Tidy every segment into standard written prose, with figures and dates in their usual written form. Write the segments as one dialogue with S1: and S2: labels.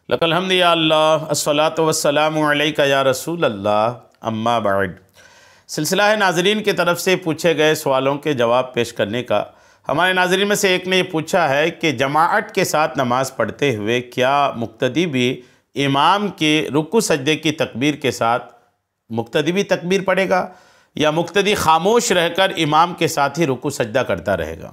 S1: لک الحمد یا اللہ، الصلاۃ والسلام علیک یا رسول اللہ، اما بعد۔ سلسلہ ہے ناظرین کی طرف سے پوچھے گئے سوالوں کے جواب پیش کرنے کا۔ ہمارے ناظرین میں سے ایک نے یہ پوچھا ہے کہ جماعت کے ساتھ نماز پڑھتے ہوئے کیا مقتدی بھی امام کے رکوع سجدے کی تکبیر کے ساتھ مقتدی بھی تکبیر پڑھے گا، یا مقتدی خاموش رہ کر امام کے ساتھ ہی رکوع سجدہ کرتا رہے گا؟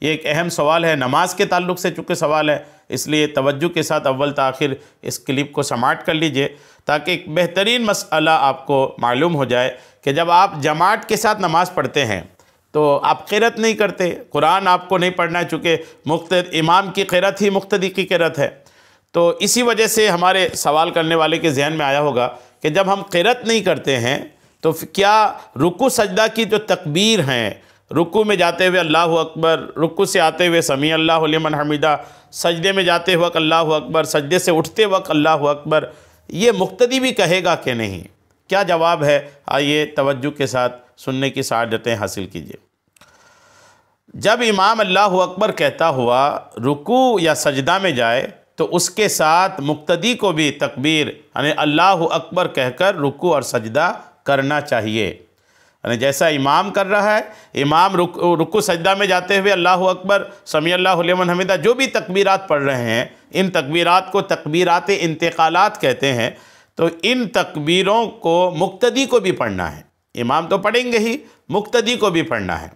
S1: یہ ایک اہم سوال ہے، نماز کے تعلق سے چونکہ سوال ہے، اس لیے توجہ کے ساتھ اول تاخیر اس کلپ کو سماعت کر لیجئے تاکہ ایک بہترین مسئلہ آپ کو معلوم ہو جائے کہ جب آپ جماعت کے ساتھ نماز پڑھتے ہیں تو آپ قرأت نہیں کرتے، قرآن آپ کو نہیں پڑھنا ہے، چونکہ امام کی قرأت ہی مقتدی کی قرأت ہے۔ تو اسی وجہ سے ہمارے سوال کرنے والے کے ذہن میں آیا ہوگا کہ جب ہم قرأت نہیں کرتے ہیں تو کیا رکوع سجدہ کی جو تکبیر ہیں، رکوع میں جاتے ہوئے اللہ اکبر، رکوع سے آتے ہوئے سمیع اللہ لمن حمیدہ، سجدے میں جاتے وقت اللہ اکبر، سجدے سے اٹھتے وقت اللہ اکبر، یہ مقتدی بھی کہے گا کہ نہیں؟ کیا جواب ہے؟ آئیے توجہ کے ساتھ سننے کی سعادتیں حاصل کیجئے۔ جب امام اللہ اکبر کہتا ہوا رکوع یا سجدہ میں جائے تو اس کے ساتھ مقتدی کو بھی تکبیر یعنی اللہ اکبر کہہ کر رکوع اور سجدہ کرنا چاہیے، یعنی جیسا امام کر رہا ہے، امام رکوع سجدہ میں جاتے ہوئے اللہ اکبر، سمیع اللہ لمن حمیدہ جو بھی تکبیرات پڑھ رہے ہیں، ان تکبیرات کو تکبیرات انتقالات کہتے ہیں، تو ان تکبیروں کو مقتدی کو بھی پڑھنا ہے۔ امام تو پڑھیں گے ہی، مقتدی کو بھی پڑھنا ہے۔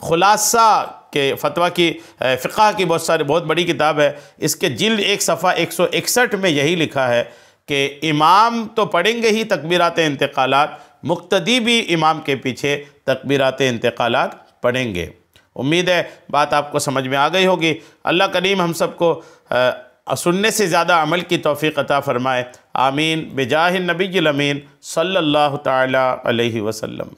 S1: خلاصہ کے فتویٰ کی فقہ کی بہت بڑی کتاب ہے، اس کے جلد 1 صفحہ 161 میں یہی لکھا ہے کہ امام تو پڑھیں گے ہی تکبیرات انتقالات، مقتدی بھی امام کے پیچھے تکبیرات انتقالات پڑھیں گے۔ امید ہے بات آپ کو سمجھ میں آ گئی ہوگی۔ اللہ کریم ہم سب کو سننے سے زیادہ عمل کی توفیق عطا فرمائے، آمین بجاہ النبی الامین صلی اللہ تعالی علیہ وسلم۔